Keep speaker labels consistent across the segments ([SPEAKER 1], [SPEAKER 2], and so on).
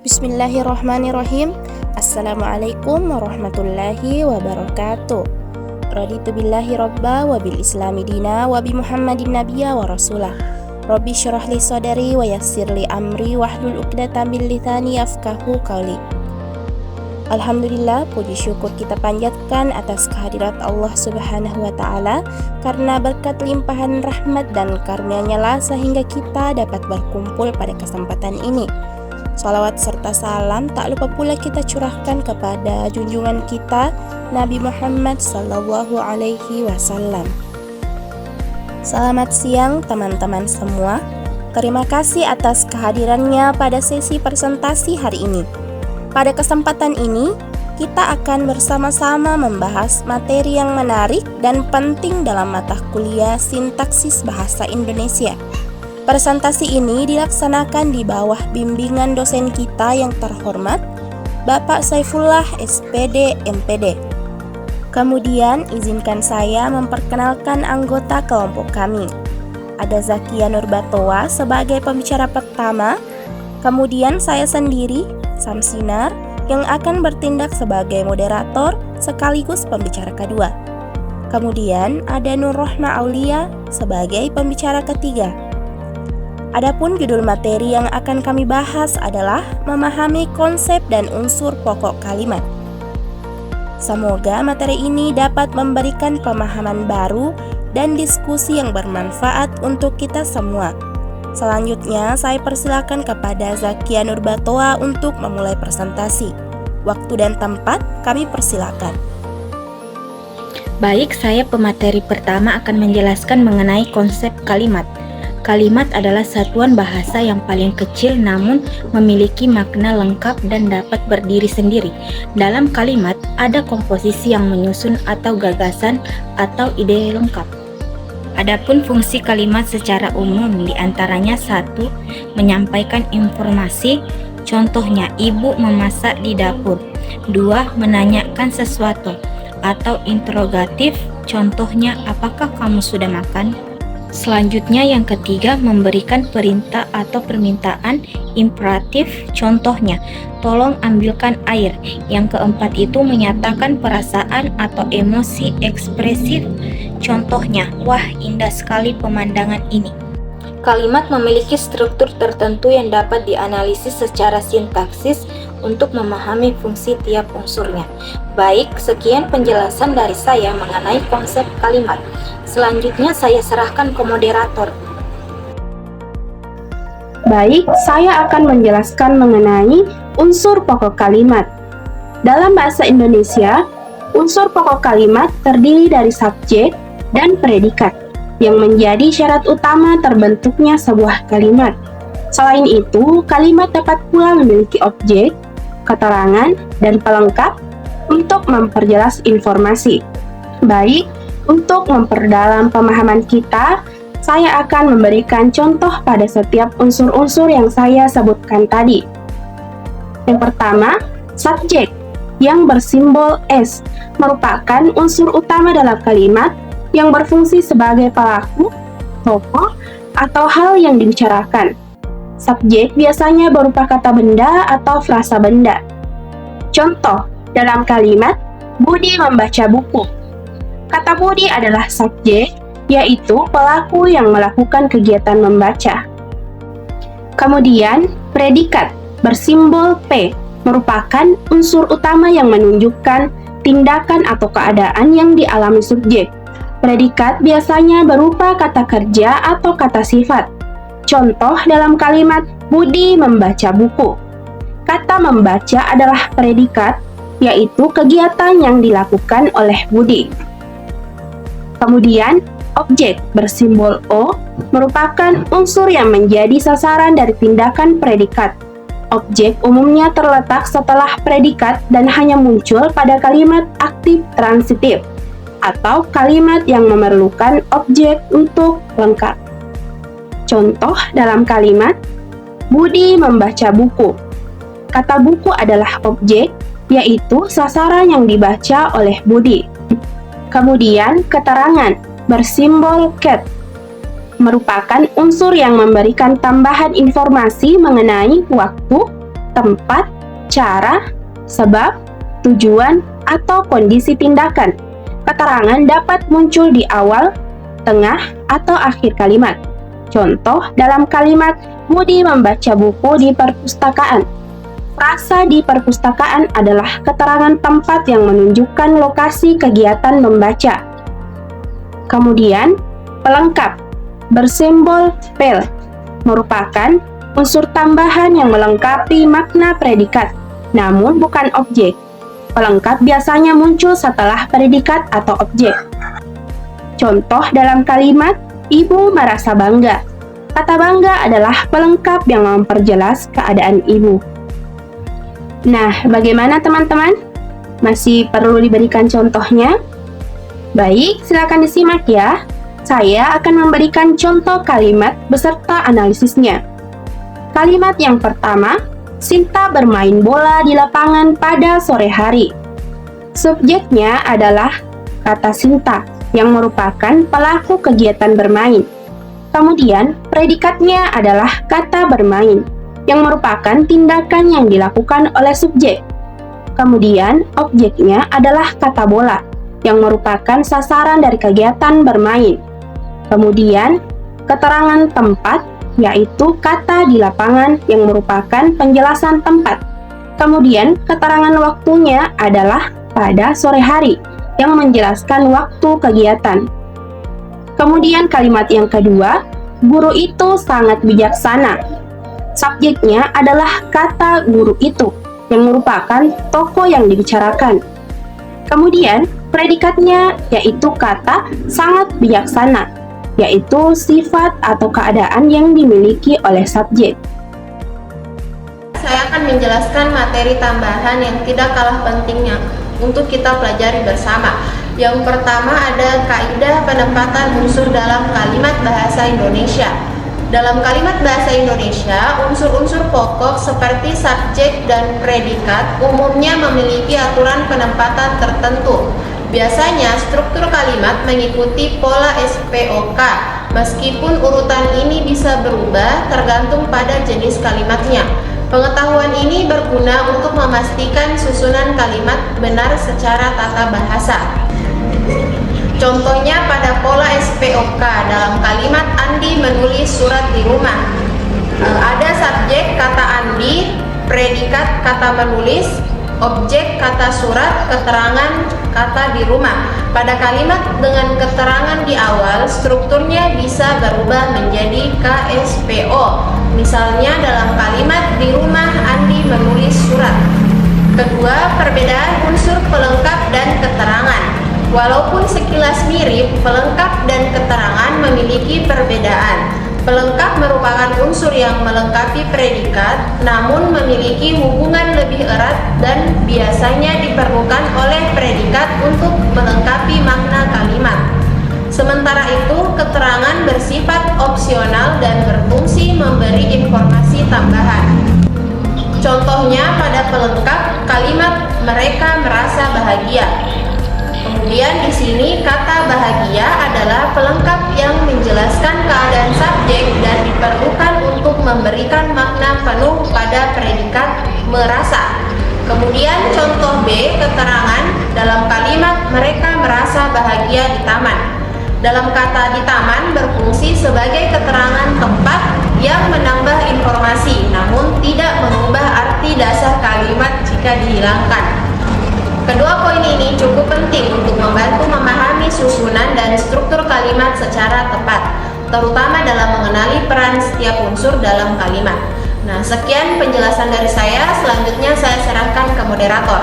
[SPEAKER 1] Bismillahirrahmanirrahim. Assalamualaikum warahmatullahi wabarakatuh. Raditu billahi robba wa bil islami dina wa bi muhammadin nabiyya wa rasulah. Rabbi syrah li sadari wa yassir li amri wahlul uqdatam min lisani yafqahu qawli. Alhamdulillah, puji syukur kita panjatkan atas kehadirat Allah Subhanahu wa Ta'ala, karena berkat limpahan rahmat dan karunia-Nya lah sehingga kita dapat berkumpul pada kesempatan ini. Salawat serta salam tak lupa pula kita curahkan kepada junjungan kita Nabi Muhammad sallallahu alaihi wasallam. Selamat siang teman-teman semua. Terima kasih atas kehadirannya pada sesi presentasi hari ini. Pada kesempatan ini, kita akan bersama-sama membahas materi yang menarik dan penting dalam mata kuliah Sintaksis Bahasa Indonesia. Presentasi ini dilaksanakan di bawah bimbingan dosen kita yang terhormat, Bapak Saifullah SPD MPD. Kemudian izinkan saya memperkenalkan anggota kelompok kami. Ada Zakia Nurbatoa sebagai pembicara pertama, kemudian saya sendiri, Samsinar, yang akan bertindak sebagai moderator sekaligus pembicara kedua. Kemudian ada Nur Rohma Aulia sebagai pembicara ketiga. Adapun judul materi yang akan kami bahas adalah memahami konsep dan unsur pokok kalimat. Semoga materi ini dapat memberikan pemahaman baru dan diskusi yang bermanfaat untuk kita semua. Selanjutnya, saya persilakan kepada Zakia Nurbatoa untuk memulai presentasi. Waktu dan tempat kami persilakan.
[SPEAKER 2] Baik, saya pemateri pertama akan menjelaskan mengenai konsep kalimat. Kalimat adalah satuan bahasa yang paling kecil namun memiliki makna lengkap dan dapat berdiri sendiri. Dalam kalimat ada komposisi yang menyusun atau gagasan atau ide lengkap. Adapun fungsi kalimat secara umum diantaranya 1. Menyampaikan informasi, contohnya ibu memasak di dapur. 2. Menanyakan sesuatu atau interrogatif, contohnya apakah kamu sudah makan? Selanjutnya yang ketiga, memberikan perintah atau permintaan imperatif, contohnya tolong ambilkan air. Yang keempat itu menyatakan perasaan atau emosi ekspresif, contohnya wah indah sekali pemandangan ini. Kalimat memiliki struktur tertentu yang dapat dianalisis secara sintaksis untuk memahami fungsi tiap unsurnya. Baik, sekian penjelasan dari saya mengenai konsep kalimat. Selanjutnya saya serahkan ke moderator.
[SPEAKER 3] Baik, saya akan menjelaskan mengenai unsur pokok kalimat. Dalam bahasa Indonesia, unsur pokok kalimat terdiri dari subjek dan predikat yang menjadi syarat utama terbentuknya sebuah kalimat. Selain itu, kalimat dapat pula memiliki objek, keterangan, dan pelengkap untuk memperjelas informasi. Baik, untuk memperdalam pemahaman kita, saya akan memberikan contoh pada setiap unsur-unsur yang saya sebutkan tadi. Yang pertama, subjek yang bersimbol S merupakan unsur utama dalam kalimat yang berfungsi sebagai pelaku, tokoh, atau hal yang dibicarakan. Subjek biasanya berupa kata benda atau frasa benda. Contoh, dalam kalimat, Budi membaca buku. Kata Budi adalah subjek, yaitu pelaku yang melakukan kegiatan membaca. Kemudian, predikat bersimbol P merupakan unsur utama yang menunjukkan tindakan atau keadaan yang dialami subjek. Predikat biasanya berupa kata kerja atau kata sifat. Contoh dalam kalimat Budi membaca buku. Kata membaca adalah predikat, yaitu kegiatan yang dilakukan oleh Budi. Kemudian, objek bersimbol O merupakan unsur yang menjadi sasaran dari tindakan predikat. Objek umumnya terletak setelah predikat dan hanya muncul pada kalimat aktif transitif atau kalimat yang memerlukan objek untuk lengkap. Contoh dalam kalimat Budi membaca buku. Kata buku adalah objek, yaitu sasaran yang dibaca oleh Budi. Kemudian keterangan bersimbol cat, merupakan unsur yang memberikan tambahan informasi mengenai waktu, tempat, cara, sebab, tujuan, atau kondisi tindakan. Keterangan dapat muncul di awal, tengah, atau akhir kalimat. Contoh dalam kalimat Budi membaca buku di perpustakaan. Frasa di perpustakaan adalah keterangan tempat yang menunjukkan lokasi kegiatan membaca. Kemudian, pelengkap bersimbol pel merupakan unsur tambahan yang melengkapi makna predikat, namun bukan objek. Pelengkap biasanya muncul setelah predikat atau objek. Contoh dalam kalimat, ibu merasa bangga. Kata bangga adalah pelengkap yang memperjelas keadaan ibu. Nah, bagaimana teman-teman? Masih perlu diberikan contohnya? Baik, silakan disimak ya. Saya akan memberikan contoh kalimat beserta analisisnya. Kalimat yang pertama, Sinta bermain bola di lapangan pada sore hari. Subjeknya adalah kata Sinta yang merupakan pelaku kegiatan bermain. Kemudian, predikatnya adalah kata bermain yang merupakan tindakan yang dilakukan oleh subjek. Kemudian, objeknya adalah kata bola yang merupakan sasaran dari kegiatan bermain. Kemudian, keterangan tempat yaitu kata di lapangan yang merupakan penjelasan tempat. Kemudian, keterangan waktunya adalah pada sore hari yang menjelaskan waktu kegiatan. Kemudian kalimat yang kedua, guru itu sangat bijaksana. Subjeknya adalah kata guru itu yang merupakan tokoh yang dibicarakan. Kemudian, predikatnya yaitu kata sangat bijaksana, yaitu sifat atau keadaan yang dimiliki oleh subjek.
[SPEAKER 1] Saya akan menjelaskan materi tambahan yang tidak kalah pentingnya untuk kita pelajari bersama. Yang pertama ada kaidah penempatan unsur dalam kalimat bahasa Indonesia. Dalam kalimat bahasa Indonesia, unsur-unsur pokok seperti subjek dan predikat umumnya memiliki aturan penempatan tertentu. Biasanya struktur kalimat mengikuti pola SPOK, meskipun urutan ini bisa berubah tergantung pada jenis kalimatnya. Pengetahuan ini berguna untuk memastikan susunan kalimat benar secara tata bahasa. Contohnya pada pola SPOK dalam kalimat Andi menulis surat di rumah. Ada subjek kata Andi, predikat kata menulis, objek kata surat, keterangan kata di rumah. Pada kalimat dengan keterangan di awal, strukturnya bisa berubah menjadi KSPO. Misalnya dalam kalimat di rumah Andi menulis surat. Kedua, perbedaan unsur pelengkap dan keterangan. Walaupun sekilas mirip, pelengkap dan keterangan memiliki perbedaan. Pelengkap merupakan unsur yang melengkapi predikat, namun memiliki hubungan lebih erat dan biasanya diperlukan oleh predikat untuk melengkapi makna kalimat. Sementara itu, keterangan bersifat opsional dan berfungsi memberi informasi tambahan. Contohnya pada pelengkap kalimat mereka merasa bahagia. Kemudian di sini kata bahagia adalah pelengkap yang menjelaskan keadaan subjek dan diperlukan untuk memberikan makna penuh pada predikat merasa. Kemudian contoh B, keterangan dalam kalimat mereka merasa bahagia di taman. Dalam kata di taman berfungsi sebagai keterangan tempat yang menambah informasi, namun tidak mengubah arti dasar kalimat jika dihilangkan. Kedua poin ini cukup penting untuk membantu memahami susunan dan struktur kalimat secara tepat, terutama dalam mengenali peran setiap unsur dalam kalimat. Nah, sekian penjelasan dari saya. Selanjutnya saya serahkan ke moderator.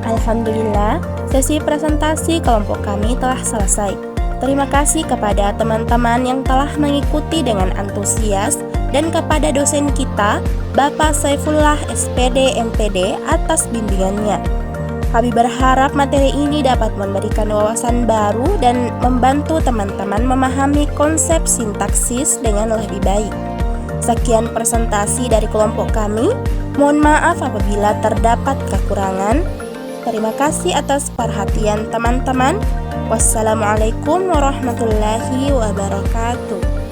[SPEAKER 4] Alhamdulillah, sesi presentasi kelompok kami telah selesai. Terima kasih kepada teman-teman yang telah mengikuti dengan antusias dan kepada dosen kita, Bapak Saifullah SPD MPD atas bimbingannya. Kami berharap materi ini dapat memberikan wawasan baru dan membantu teman-teman memahami konsep sintaksis dengan lebih baik. Sekian presentasi dari kelompok kami. Mohon maaf apabila terdapat kekurangan. Terima kasih atas perhatian teman-teman. Wassalamualaikum warahmatullahi wabarakatuh.